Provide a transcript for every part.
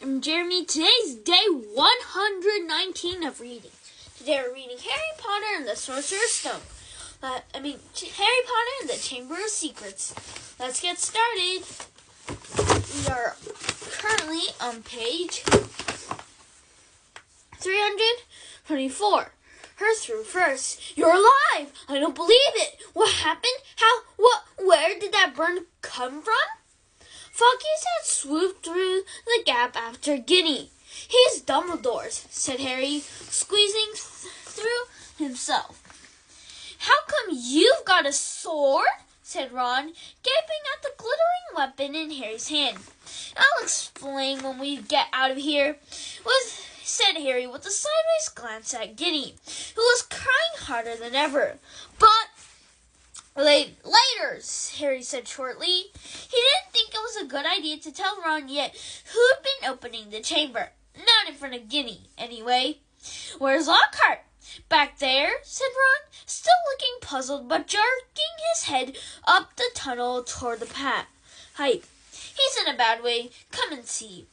I'm Jeremy. Today's day 119 of reading. Today we're reading Harry Potter and the Sorcerer's Stone. Harry Potter and the Chamber of Secrets. Let's get started. We are currently on page 324. Her through first. You're alive! I don't believe it! What happened? How? What? Where did that burn come from? Fawkes had swooped through the gap after Ginny. He's Dumbledore's, said Harry, squeezing through himself. How come you've got a sword? Said Ron, gaping at the glittering weapon in Harry's hand. I'll explain when we get out of here, said Harry with a sideways glance at Ginny, who was crying harder than ever. But later, Harry said shortly. He didn't think it was a good idea to tell Ron yet who'd been opening the chamber. Not in front of Ginny, anyway. Where's Lockhart? Back there, said Ron, still looking puzzled but jerking his head up the tunnel toward the pipe. He's in a bad way. Come and see.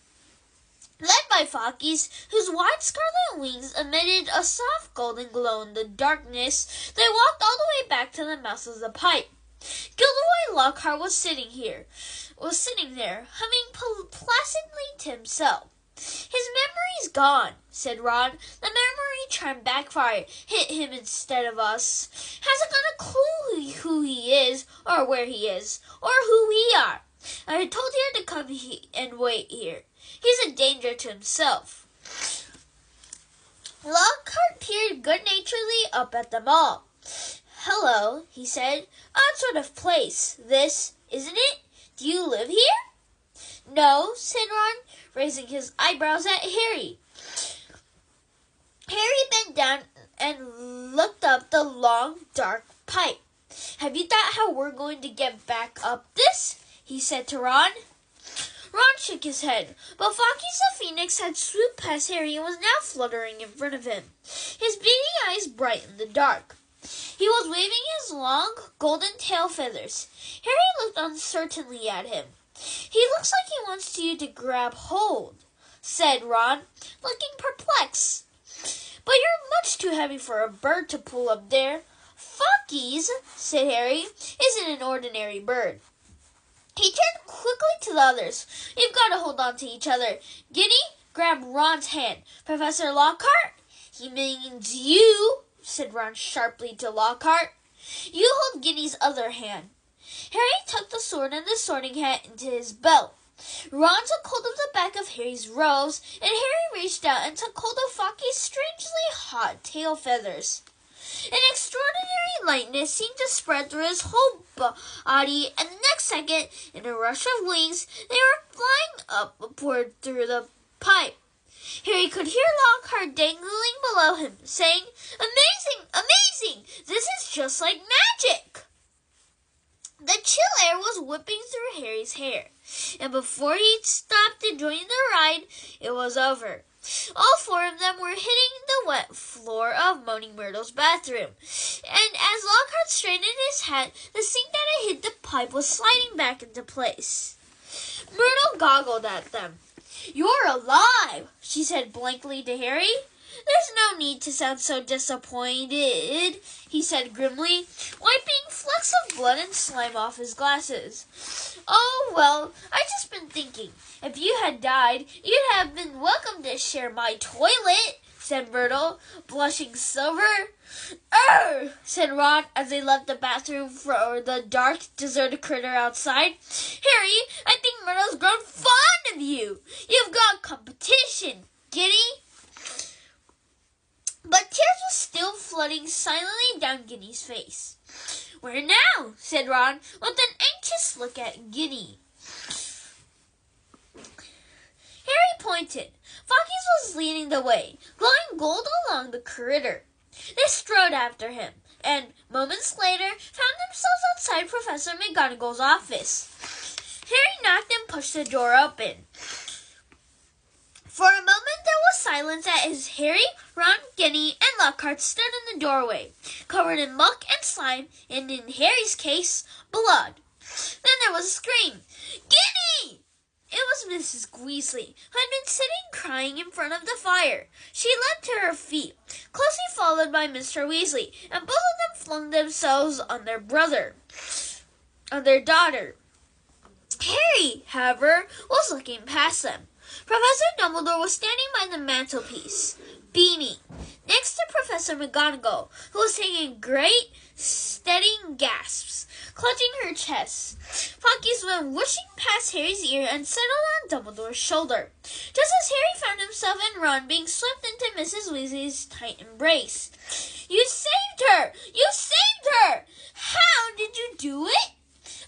Led by Fawkes, whose wide scarlet wings emitted a soft golden glow in the darkness, they walked all the way back to the mouth of the pipe. Gilderoy Lockhart was sitting there, humming placidly to himself. His memory's gone, said Ron. The memory charm backfire hit him instead of us. Hasn't got a clue who he is, or where he is, or who we are. I told him to come and wait here. He's a danger to himself. Lockhart peered good-naturedly up at them all. Hello, he said. Odd sort of place, this, isn't it? Do you live here? No, said Ron, raising his eyebrows at Harry. Harry bent down and looked up the long, dark pipe. Have you thought how we're going to get back up this? He said to Ron. Ron shook his head, but Fawkes the Phoenix had swooped past Harry and was now fluttering in front of him. His beady eyes bright in the dark. He was waving his long, golden tail feathers. Harry looked uncertainly at him. He looks like he wants you to grab hold, said Ron, looking perplexed. But you're much too heavy for a bird to pull up there. Fawkes, said Harry, isn't an ordinary bird. He turned quickly to the others. You've got to hold on to each other. Ginny, grab Ron's hand. Professor Lockhart? He means you, said Ron sharply to Lockhart. You hold Ginny's other hand. Harry tucked the sword and the sorting hat into his belt. Ron took hold of the back of Harry's robes, and Harry reached out and took hold of Fawkes' strangely hot tail feathers. An extraordinary lightness seemed to spread through his whole body, and the next second, in a rush of wings, they were flying upward through the pipe. Harry could hear Lockhart dangling below him, saying, Amazing! Amazing! This is just like magic! The chill air was whipping through Harry's hair, and before he'd stopped enjoying the ride, it was over. All four of them were hitting the wet floor of Moaning Myrtle's bathroom, and as Lockhart straightened his hat, the sink that had hid the pipe was sliding back into place. Myrtle goggled at them. You're alive, she said blankly to Harry. There's no need to sound so disappointed, he said grimly, wiping flecks of blood and slime off his glasses. Oh, well, I've just been thinking. If you had died, you'd have been welcome to share my toilet, said Myrtle, blushing silver. Said Ron as they left the bathroom for the dark, deserted critter outside. Harry, I think Myrtle's grown fond of you. You've got competition, Ginny. But tears were still flooding silently down Ginny's face. Where now? Said Ron, with an anxious look at Ginny. Harry pointed. Fawkes was leading the way, glowing gold along the corridor. They strode after him, and moments later found themselves outside Professor McGonagall's office. Harry knocked and pushed the door open. For a moment there was silence as Harry, Ron, Ginny, and Lockhart stood in the doorway, covered in muck and slime, and in Harry's case, blood. Then there was a scream. Ginny! It was Mrs. Weasley, who had been sitting crying in front of the fire. She leapt to her feet, closely followed by Mr. Weasley, and both of them flung themselves on their daughter. Harry, however, was looking past them. Professor Dumbledore was standing by the mantelpiece, beaming, next to Professor McGonagall, who was taking great, steady gasps, clutching her chest. Funkies went whooshing past Harry's ear and settled on Dumbledore's shoulder, just as Harry found himself and Ron being swept into Mrs. Weasley's tight embrace. "You saved her! You saved her! How did you do it?"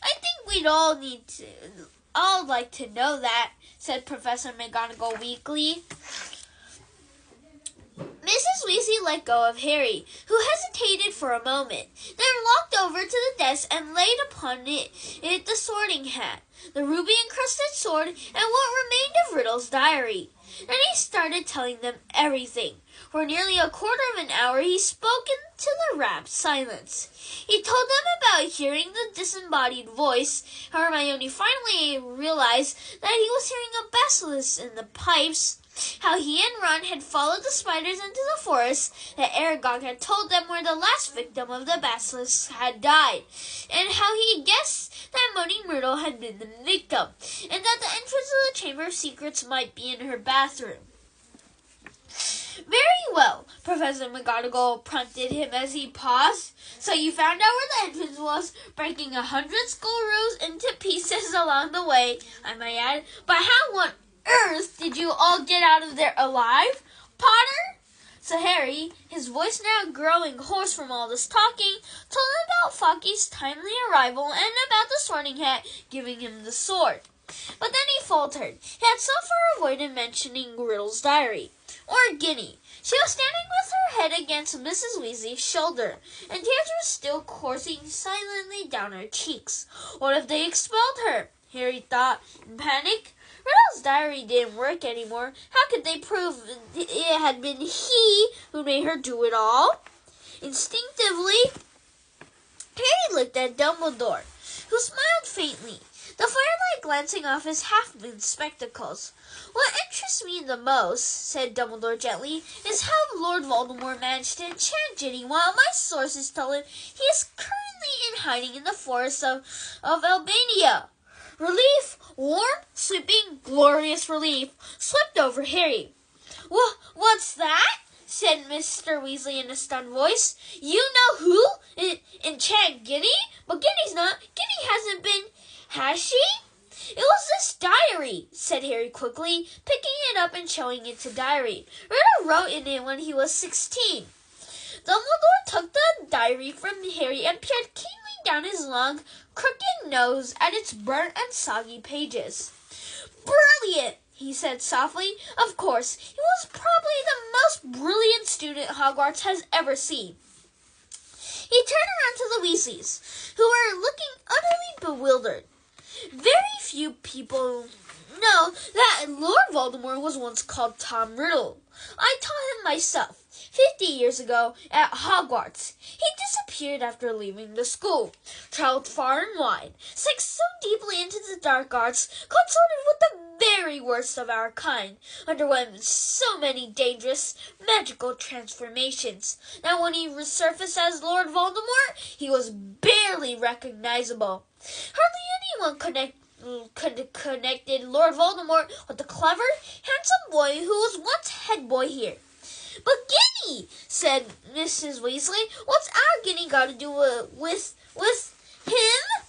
"I think we'd all like to know that," said Professor McGonagall weakly. Mrs. Weasley let go of Harry, who hesitated for a moment, then walked over to the desk and laid upon it the sorting hat, the ruby-encrusted sword, and what remained of Riddle's diary. Then he started telling them everything. For nearly a quarter of an hour he spoke into the rapt silence. He told them about hearing the disembodied voice. Hermione finally realized that he was hearing a basilisk in the pipes, how he and Ron had followed the spiders into the forest, that Aragog had told them where the last victim of the basilisk had died, and how he guessed that Moaning Myrtle had been the victim, and that the entrance to the Chamber of Secrets might be in her bathroom. "Very well," Professor McGonagall prompted him as he paused. "So you found out where the entrance was, breaking 100 schoolroos into pieces along the way, I might add. But how on earth did you all get out of there alive, Potter?" So Harry, his voice now growing hoarse from all this talking, told him about Fawkes' timely arrival and about the sorting hat giving him the sword. But then he faltered. He had so far avoided mentioning Riddle's diary, or Ginny. She was standing with her head against Mrs. Weasley's shoulder, and tears were still coursing silently down her cheeks. What if they expelled her? Harry thought in panic. Riddle's diary didn't work anymore. How could they prove it had been he who made her do it all? Instinctively, Harry looked at Dumbledore, who smiled faintly, the firelight glancing off his half-moon spectacles. "What interests me the most," said Dumbledore gently, "is how Lord Voldemort managed to enchant Ginny, while my sources tell him he is currently in hiding in the forests of Albania." Relief, warm, sweeping, glorious relief, swept over Harry. "What's that?" said Mr. Weasley in a stunned voice. "You know who? Enchant Ginny? But Ginny's not. Ginny hasn't been. Has she?" "It was this diary," said Harry quickly, picking it up and showing it to Diary. "Riddle wrote in it when he was 16. Dumbledore took the diary from Harry and peered keenly down his long, crooked nose at its burnt and soggy pages. "Brilliant!" he said softly. "Of course, he was probably the most brilliant student Hogwarts has ever seen." He turned around to the Weasleys, who were looking utterly bewildered. "Very few people know that Lord Voldemort was once called Tom Riddle. I taught him myself, 50 years ago, at Hogwarts. He disappeared after leaving the school, traveled far and wide, sank so deeply into the dark arts, consorted with the very worst of our kind, underwent so many dangerous, magical transformations, that when he resurfaced as Lord Voldemort, he was barely recognizable. Hardly anyone connected Lord Voldemort with the clever, handsome boy who was once head boy here." "But Ginny," said Mrs. Weasley, "what's our Ginny got to do with him?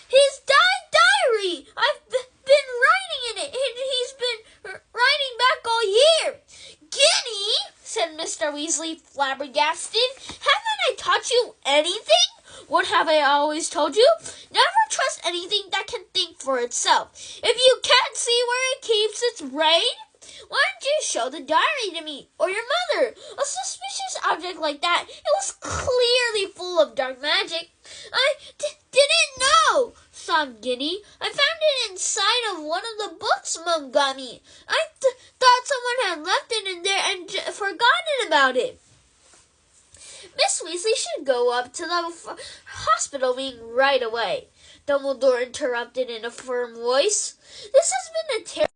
His diary. I've been writing in it, and he's been writing back all year." "Ginny," said Mr. Weasley, flabbergasted, "haven't I taught you anything? What have I always told you? Never trust anything that can think for itself. If you can't see where it keeps its brain, why don't you show the diary to me or your mother? A suspicious object like that, it was clearly full of dark magic." "I didn't know," sobbed Ginny. "I found it inside of one of the books Mum got me. I thought someone had left it in there and forgotten about it." "Miss Weasley should go up to the hospital wing right away," Dumbledore interrupted in a firm voice. "This has been a terrible